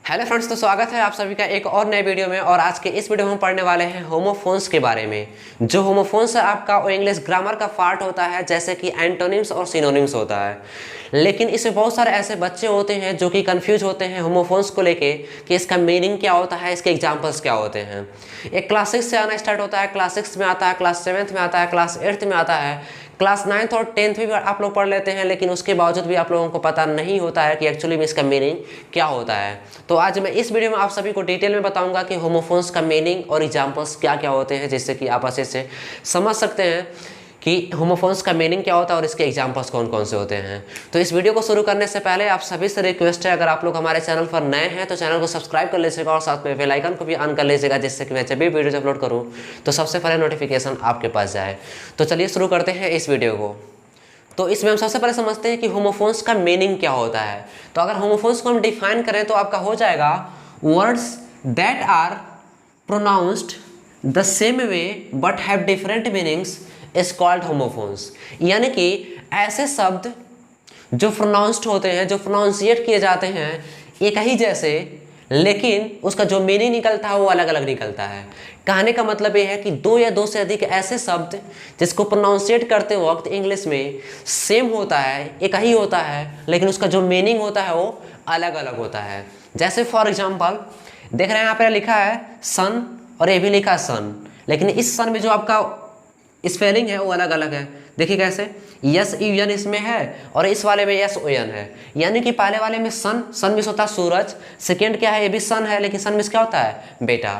Hello friends, तो स्वागत है आप सभी का एक और नए वीडियो में। और आज के इस वीडियो में हम पढ़ने वाले हैं होमोफोन्स के बारे में। जो होमोफोन्स है आपका वो इंग्लिश ग्रामर का पार्ट होता है, जैसे कि एंटोनिम्स और सिनोनिम्स होता है। लेकिन इसमें बहुत सारे ऐसे बच्चे होते हैं जो कि कंफ्यूज होते हैं होमोफोन्स को लेके कि इसका मीनिंग क्या होता है, इसके एग्जाम्पल्स क्या होते हैं। एक क्लास 6 से आना स्टार्ट होता है, क्लास 6 में आता है, क्लास 7 में आता है, क्लास 8 में आता है, क्लास 9th और 10th भी आप लोग पढ़ लेते हैं। लेकिन उसके बावजूद भी आप लोगों को पता नहीं होता है कि एक्चुअली में इसका मीनिंग क्या होता है। तो आज मैं इस वीडियो में आप सभी को डिटेल में बताऊंगा कि होमोफोन्स का मीनिंग और एग्जाम्पल्स क्या क्या होते हैं, जिससे कि आप अच्छे से समझ सकते हैं कि होमोफोन्स का मीनिंग क्या होता है और इसके एग्जाम्पल्स कौन कौन से होते हैं। तो इस वीडियो को शुरू करने से पहले आप सभी से रिक्वेस्ट है, अगर आप लोग हमारे चैनल पर नए हैं तो चैनल को सब्सक्राइब कर लीजिएगा और साथ में बेल आइकन को भी ऑन कर लीजिएगा, जिससे कि मैं जब भी वीडियो अपलोड करूँ तो सबसे पहले नोटिफिकेशन आपके पास जाए। तो चलिए शुरू करते हैं इस वीडियो को। तो इसमें हम सबसे पहले समझते हैं कि होमोफोन्स का मीनिंग क्या होता है। तो अगर होमोफोन्स को हम डिफाइन करें तो आपका हो जाएगा words that are pronounced the same way but have different meanings is called homophones. यानी कि ऐसे शब्द जो प्रोनाउंस्ड होते हैं, जो प्रोनाउंसिएट किए जाते हैं एक ही जैसे, लेकिन उसका जो मीनिंग निकलता है वो अलग अलग निकलता है। कहने का मतलब ये है कि दो या दो से अधिक ऐसे शब्द जिसको प्रोनाउंसिएट करते वक्त इंग्लिश में सेम होता है, एक ही होता है, लेकिन उसका जो मीनिंग होता है वो अलग अलग होता है। जैसे फॉर एग्जांपल देख रहे हैं यहाँ पे लिखा है सन और ये भी लिखा है सन, लेकिन इस सन में जो आपका स्पेलिंग है वो अलग अलग है। देखिए कैसे, यस यू एन इसमें है और इस वाले में यस ओ एन है। यानी कि पहले वाले में सन, सन में होता है सूरज, सेकेंड क्या है, ये भी सन है लेकिन सन में क्या होता है, बेटा।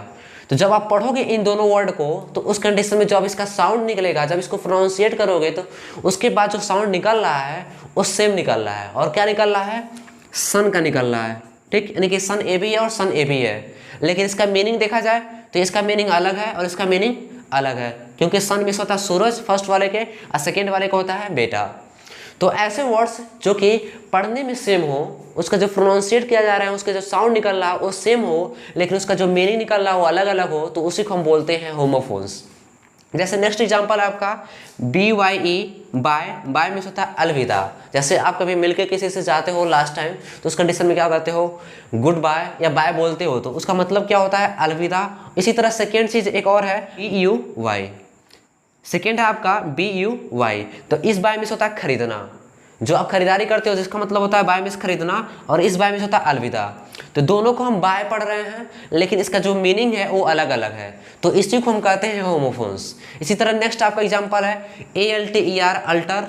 तो जब आप पढ़ोगे इन दोनों वर्ड को तो उस कंडीशन में जब इसका साउंड निकलेगा, जब इसको प्रोनाउंसिएट करोगे तो उसके बाद जो साउंड निकल रहा है वो सेम निकल रहा है। और क्या निकल रहा है, सन का निकल रहा है। ठीक, यानी कि सन ए भी है और सन ए भी है, लेकिन इसका मीनिंग देखा जाए तो इसका मीनिंग अलग है और इसका मीनिंग अलग है, क्योंकि सन में होता है सूरज फर्स्ट वाले के और सेकेंड वाले को होता है बेटा। तो ऐसे वर्ड्स जो कि पढ़ने में सेम हो, उसका जो प्रोनाउंसिएट किया जा रहा है, उसका जो साउंड निकल रहा है वो सेम हो, लेकिन उसका जो मीनिंग निकल रहा है वो अलग अलग हो, तो उसी को हम बोलते हैं होमोफोन्स। जैसे नेक्स्ट एग्जांपल है आपका BYE, बाय। बाय मीन्स होता है अलविदा। जैसे आप कभी मिलके किसी से जाते हो लास्ट टाइम तो उस कंडीशन में क्या करते हो, गुड बाय या बाय बोलते हो, तो उसका मतलब क्या होता है, अलविदा। इसी तरह सेकेंड चीज एक और है BUY, सेकेंड है आपका BUY। तो इस बाय मीन्स होता है खरीदना, जो आप खरीदारी करते हो जिसका मतलब होता है बाय मीन्स खरीदना, और इस बाय मीन्स होता है अलविदा। तो दोनों को हम बाय पढ़ रहे हैं लेकिन इसका जो मीनिंग है वो अलग अलग है, तो इसी को हम कहते हैं होमोफोन्स। इसी तरह नेक्स्ट आपका एग्जांपल है ALTER अल्टर,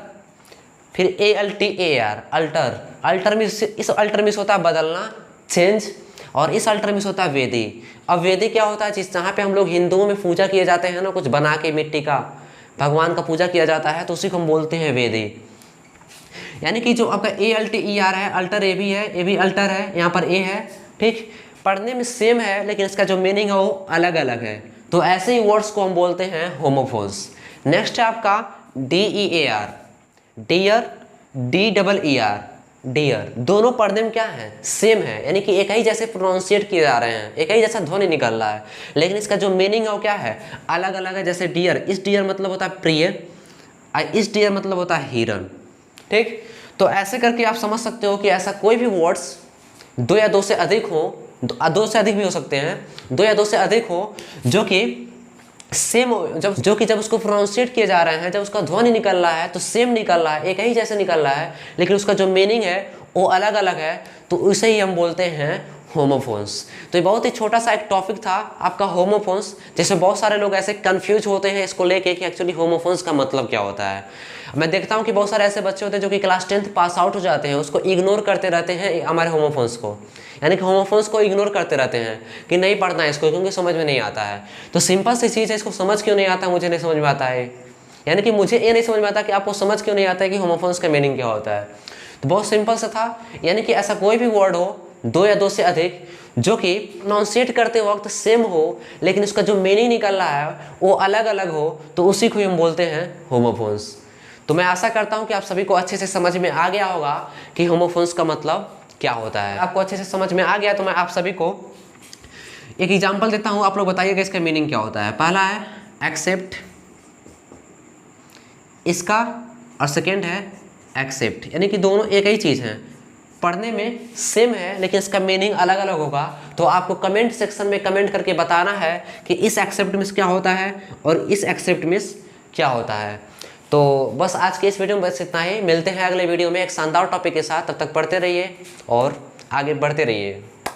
फिर ALTAR अल्टर। अल्टर मीन्स, इस अल्टर मीन्स होता है बदलना, चेंज, और इस अल्टर मीन्स होता है वेदी। अब वेदी क्या होता है, जिस जहाँ पे हम लोग हिंदुओं में पूजा किए जाते हैं ना, कुछ बना के मिट्टी का भगवान का पूजा किया जाता है, तो उसी को हम बोलते हैं वेदी। यानी कि जो आपका ALTER है, अल्टर ए भी है, ए भी अल्टर है, यहाँ पर ए है। ठीक, पढ़ने में सेम है लेकिन इसका जो मीनिंग है वो अलग अलग है, तो ऐसे ही वर्ड्स को हम बोलते हैं होमोफोन्स। नेक्स्ट है आपका DEAR, डियर, DEER, डियर। दोनों पढ़ने में क्या है, सेम है, यानी कि एक ही जैसे प्रोनाउंसिएट किए जा रहे हैं, एक ही जैसा ध्वनि निकल रहा है, लेकिन इसका जो मीनिंग है वो क्या है, अलग अलग है। जैसे डियर, इस डियर मतलब होता है प्रिय, इस डियर मतलब होता है हिरन। ठीक, तो ऐसे करके आप समझ सकते हो कि ऐसा कोई भी वर्ड्स दो या दो से अधिक हो, दो से अधिक भी हो सकते हैं, दो या दो से अधिक हो, जो कि सेम हो, जब उसको प्रोनाउंसिएट किए जा रहे हैं, जब उसका ध्वनि निकल रहा है तो सेम निकल रहा है, एक ही जैसे निकल रहा है, लेकिन उसका जो मीनिंग है वो अलग अलग है, तो उसे ही हम बोलते हैं होमोफोन्स। तो ये बहुत ही छोटा सा एक टॉपिक था आपका होमोफोन्स, जिसमें बहुत सारे लोग ऐसे कंफ्यूज होते हैं इसको लेके कि एक्चुअली होमोफोन्स का मतलब क्या होता है। मैं देखता हूँ कि बहुत सारे ऐसे बच्चे होते हैं जो कि क्लास 10th पास आउट हो जाते हैं, उसको इग्नोर करते रहते हैं हमारे होमोफोन्स को, यानी कि होमोफोन्स को इग्नोर करते रहते हैं कि नहीं पढ़ना है इसको क्योंकि समझ में नहीं आता है। तो सिंपल सी चीज़ है, इसको समझ क्यों नहीं आता, मुझे नहीं समझ में आता है, यानी कि मुझे ये नहीं समझ में आता कि आपको समझ क्यों नहीं आता है कि होमोफोन्स का मीनिंग क्या होता है। तो बहुत सिंपल सा था, यानी कि ऐसा कोई भी वर्ड हो दो या दो से अधिक जो कि प्रोनाउंसिएट करते वक्त सेम हो, लेकिन उसका जो मीनिंग निकल रहा है वो अलग अलग हो, तो उसी को हम बोलते हैं होमोफोन्स। तो मैं आशा करता हूँ कि आप सभी को अच्छे से समझ में आ गया होगा कि होमोफोन्स का मतलब क्या होता है। आपको अच्छे से समझ में आ गया तो मैं आप सभी को एक एग्जांपल देता हूँ, आप लोग बताइएगा इसका मीनिंग क्या होता है। पहला है एक्सेप्ट, इसका, और सेकेंड है एक्सेप्ट, यानी कि दोनों एक ही चीज़ है। पढ़ने में सेम है लेकिन इसका मीनिंग अलग अलग होगा, तो आपको कमेंट सेक्शन में कमेंट करके बताना है कि इस एक्सेप्ट मिस क्या होता है और इस एक्सेप्ट मिस क्या होता है। तो बस आज के इस वीडियो में बस इतना ही। मिलते हैं अगले वीडियो में एक शानदार टॉपिक के साथ। तब तक पढ़ते रहिए और आगे बढ़ते रहिए।